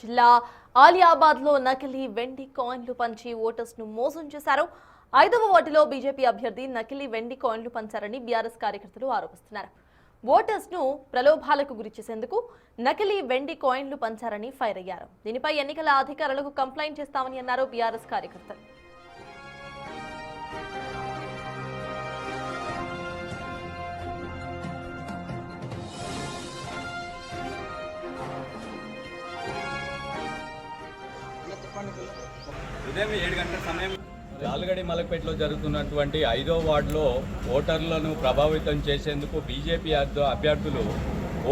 జిల్లా ఆలియాబాద్ లో నకిలీ వెండి కాయిన్లు పంచి ఓటర్స్ ను మోసం చేశారు. 5వ వార్డులో బీజేపీ అభ్యర్థి నకిలీ వెండి కాయిన్లు పంచారని బీఆర్ఎస్ కార్యకర్తలు ఆరోపిస్తున్నారు. ఓటర్స్ ను ప్రలోభాలకు గురిచేసేందుకు నకిలీ వెండి కాయిన్లు పంచారని ఫైర్ అయ్యారు. దీనిపై ఎన్నికల అధికారులకు కంప్లైంట్ చేస్తామని అన్నారు బీఆర్ఎస్ కార్యకర్తలు. ఉదయం 7 గంటల సమయం ఆల్గడి మలక్పేటలో జరుగుతున్నటువంటి 5వ వార్డులో ఓటర్లను ప్రభావితం చేసేందుకు బీజేపీ అభ్యర్థులు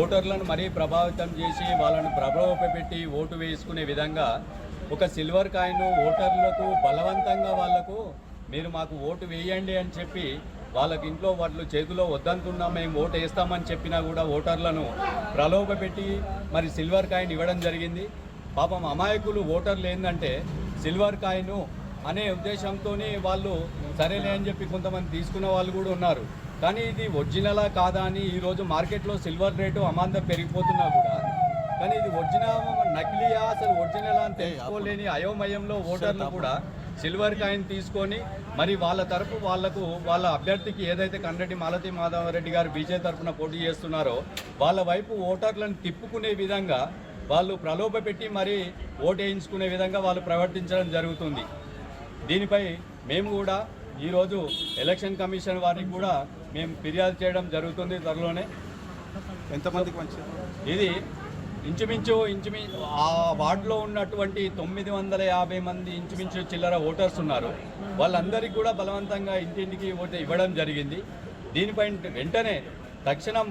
ఓటర్లను మరీ ప్రభావితం చేసి వాళ్ళను ప్రభావపెట్టి ఓటు వేసుకునే విధంగా ఒక సిల్వర్ కాయిన్ ఓటర్లకు బలవంతంగా వాళ్లకు మీరు మాకు ఓటు వేయండి అని చెప్పి వాళ్ళకి ఇంట్లో వాళ్ళు చేతిలో వద్దంటున్నాం మేము ఓటు వేస్తామని చెప్పినా కూడా ఓటర్లను ప్రలోభపెట్టి మరి సిల్వర్ కాయిన్ ఇవ్వడం జరిగింది. పాపం అమాయకులు ఓటర్లు ఏంటంటే సిల్వర్ కాయిన్ అనే ఉద్దేశంతోనే వాళ్ళు సరేలే అని చెప్పి కొంతమంది తీసుకున్న వాళ్ళు కూడా ఉన్నారు. కానీ ఇది ఒరిజినలా కాదా అని ఈరోజు మార్కెట్లో సిల్వర్ రేటు అమాంతం పెరిగిపోతున్నా కూడా కానీ ఇది ఒరిజినల్ నకిలీయా అసలు ఒరిజినల్ అని తెలుసుకోలేని అయోమయంలో ఓటర్లు కూడా సిల్వర్ కాయిన్ తీసుకొని మరి వాళ్ళ తరపు వాళ్లకు వాళ్ళ అభ్యర్థికి ఏదైతే కండ్రెడ్డి మాలతి మాధవరెడ్డి గారు బీజేపీ తరఫున పోటీ చేస్తున్నారో వాళ్ళ వైపు ఓటర్లను తిప్పుకునే విధంగా వాళ్ళు ప్రలోభపెట్టి మరి ఓటు వేయించుకునే విధంగా వాళ్ళు ప్రవర్తించడం జరుగుతుంది. దీనిపై మేము కూడా ఈరోజు ఎలక్షన్ కమిషన్ వారికి కూడా మేము ఫిర్యాదు చేయడం జరుగుతుంది. త్వరలోనే ఎంతమందికి మంచి ఇది ఇంచుమించు ఆ వార్డులో ఉన్నటువంటి 950 మంది ఇంచుమించు చిల్లర ఓటర్స్ ఉన్నారు. వాళ్ళందరికీ కూడా బలవంతంగా ఇంటింటికి ఓటు ఇవ్వడం జరిగింది. దీనిపై వెంటనే తక్షణం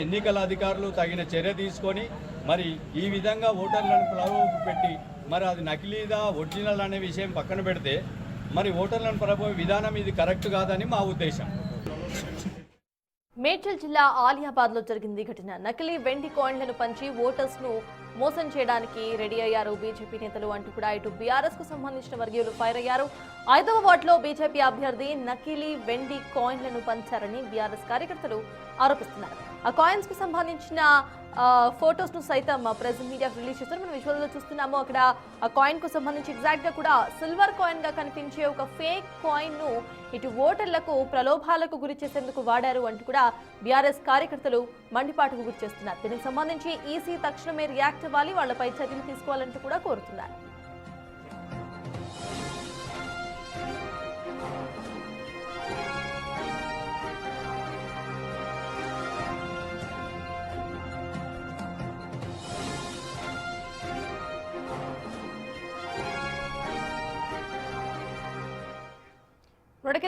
ఎన్నికల అధికారులు తగిన చర్య తీసుకొని మరి ఈ విధంగా ఓటర్లను ప్రలోభపెట్టి మరి అది నకిలీదా ఒరిజినల్ అనే విషయం పక్కన పెడితే మరి ఓటర్లను ప్రభావ విధానం ఇది కరెక్ట్ కాదని మా ఉద్దేశం. మేడ్చల్ జిల్లా ఆలియాబాద్ లో జరిగింది ఘటన. నకిలీ వెండి కాయిన్లను పంచి ఓటర్స్ ను మోసం చేయడానికి రెడీ అయ్యారు బీజేపీ నేతలు అంటూ కూడా ఇటు బీఆర్ఎస్ కు సంబంధించిన వర్గీయులు ఫైర్ అయ్యారు. 5వ వార్డులో బీజేపీ అభ్యర్థి నకిలీ వెండి కాయిన్లను పంచారని బీఆర్ఎస్ కార్యకర్తలు ఆరోపిస్తున్నారు. ఆ కాయిన్స్ కు సంబంధించిన ఫొటోస్ ను సైతం ప్రెజెంట్ మీడియా రిలీజ్ చేస్తారు. మనం విజువల్ లో చూస్తున్నాము. అక్కడ ఆ కాయిన్ కు సంబంధించి ఎగ్జాక్ట్ గా కూడా సిల్వర్ కాయిన్ గా కనిపించే ఒక ఫేక్ కాయిన్ ను ఇటు ఓటర్లకు ప్రలోభాలకు గురి చేసేందుకు వాడారు అంటూ కూడా బీఆర్ఎస్ కార్యకర్తలు మండిపాటుకు గురి చేస్తున్నారు. దీనికి సంబంధించి ఈసీ తక్షణమే రియాక్ట్ అవ్వాలి, వాళ్లపై చర్యలు తీసుకోవాలంటూ కూడా కోరుతున్నారు.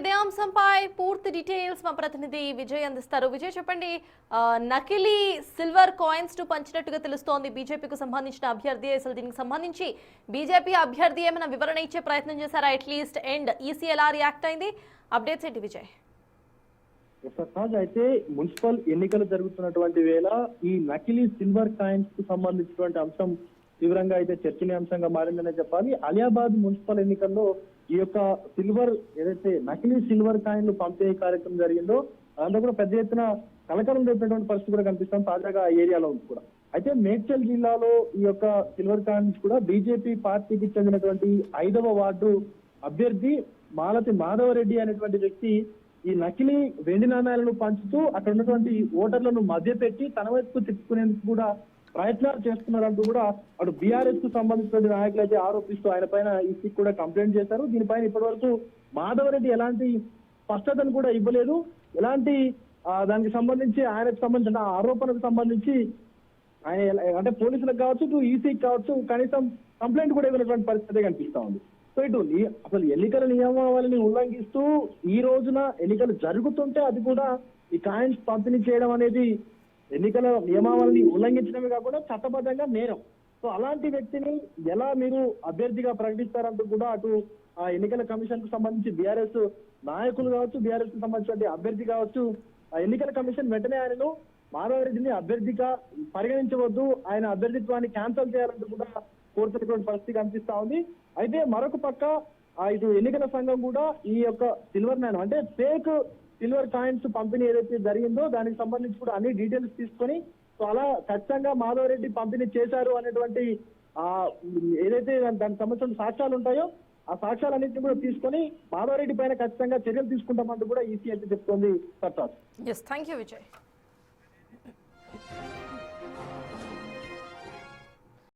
ఇదే అంశంపై పూర్తి డీటెయిల్స్ మా ప్రతినిధి విజయ్ అందిస్తారు. విజయ్, చెప్పండి, నకిలీ సిల్వర్ కాయిన్స్ ను పంచినట్టుగా తెలుస్తోంది బీజేపీకి సంబంధించిన అభ్యర్థి. అసలు దీనికి సంబంధించి బీజేపీ అభ్యర్థి ఏమైనా వివరణ ఇచ్చే ప్రయత్నం చేశారా అట్లీస్ట్? అండ్ ఈసీ ఎలా రియాక్ట్ అయింది? అప్డేట్స్ ఏంటి విజయ్? అయితే మున్సిపల్ ఎన్నికలు జరుగుతున్నటువంటి వేళ ఈ నకిలీ సిల్వర్ కాయిన్స్ కు సంబంధించినటువంటి అంశం తీవ్రంగా అయితే చర్చనీయాంశంగా మారిందనే చెప్పాలి. అలియాబాద్ మున్సిపల్ ఎన్నికల్లో ఈ యొక్క సిల్వర్ ఏదైతే నకిలీ సిల్వర్ కాయిన్లు పంపిణీ కార్యక్రమం జరిగిందో అందులో కూడా పెద్ద ఎత్తున కలకలం రేపినటువంటి పరిస్థితి కూడా కనిపిస్తాం తాజాగా ఆ ఏరియాలో ఉంది కూడా. అయితే మేడ్చల్ జిల్లాలో ఈ యొక్క సిల్వర్ కాయిన్స్ కూడా బీజేపీ పార్టీకి చెందినటువంటి 5వ వార్డు అభ్యర్థి మాలతి మాధవరెడ్డి అనేటువంటి వ్యక్తి ఈ నకిలీ వెండి నాణ్యాలను పంచుతూ అక్కడ ఉన్నటువంటి ఓటర్లను మధ్యపెట్టి తన వైపు తిప్పుకునేందుకు కూడా ప్రయత్నాలు చేస్తున్నారంటూ కూడా అటు బీఆర్ఎస్ కు సంబంధించిన నాయకులు అయితే ఆరోపిస్తూ ఆయన పైన ఈసీకి కూడా కంప్లైంట్ చేశారు. దీనిపైన ఇప్పటి వరకు మాధవరెడ్డి ఎలాంటి స్పష్టతను కూడా ఇవ్వలేదు. ఎలాంటి దానికి సంబంధించి ఆయనకు సంబంధించిన ఆరోపణకు సంబంధించి ఆయన అంటే పోలీసులకు కావచ్చు, ఇటు ఈసీకి కావచ్చు కనీసం కంప్లైంట్ కూడా ఇవ్వనటువంటి పరిస్థితి కనిపిస్తా ఉంది. సో ఇటు అసలు ఎన్నికల నియమావళిని ఉల్లంఘిస్తూ ఈ రోజున ఎన్నికలు జరుగుతుంటే అది కూడా ఈ కాయిన్స్ పంపిణీ చేయడం అనేది ఎన్నికల నియమావళిని ఉల్లంఘించడమే కాకుండా చట్టబద్ధంగా నేరం. సో అలాంటి వ్యక్తిని ఎలా మీరు అభ్యర్థిగా ప్రకటిస్తారంటూ కూడా అటు ఆ ఎన్నికల కమిషన్ కు సంబంధించి బీఆర్ఎస్ నాయకులు కావచ్చు, బీఆర్ఎస్ కు సంబంధించిన అభ్యర్థి కావచ్చు, ఆ ఎన్నికల కమిషన్ వెంటనే ఆయనను మాధవరెడ్డిని అభ్యర్థిగా పరిగణించవద్దు, ఆయన అభ్యర్థిత్వాన్ని క్యాన్సిల్ చేయాలంటూ కూడా కోరుతున్నటువంటి పరిస్థితి కనిపిస్తా ఉంది. అయితే మరొక పక్క ఇటు ఎన్నికల సంఘం కూడా ఈ యొక్క సిల్వర్ నాణ్యం అంటే ఫేక్ సిల్వర్ కాయిన్స్ పంపిణీ ఏదైతే జరిగిందో దానికి సంబంధించి కూడా అన్ని డీటెయిల్స్ తీసుకొని సో అలా ఖచ్చితంగా మాధవరెడ్డి పంపిణీ చేశారు అనేటువంటి ఆ ఏదైతే దానికి సంబంధించిన సాక్ష్యాలు ఉంటాయో ఆ సాక్ష్యాలన్నింటినీ కూడా తీసుకొని మాధవరెడ్డి పైన ఖచ్చితంగా చర్యలు తీసుకుంటామంటూ కూడా ఈసీ అయితే చెప్తోంది Prasad. Yes, thank you Vijay.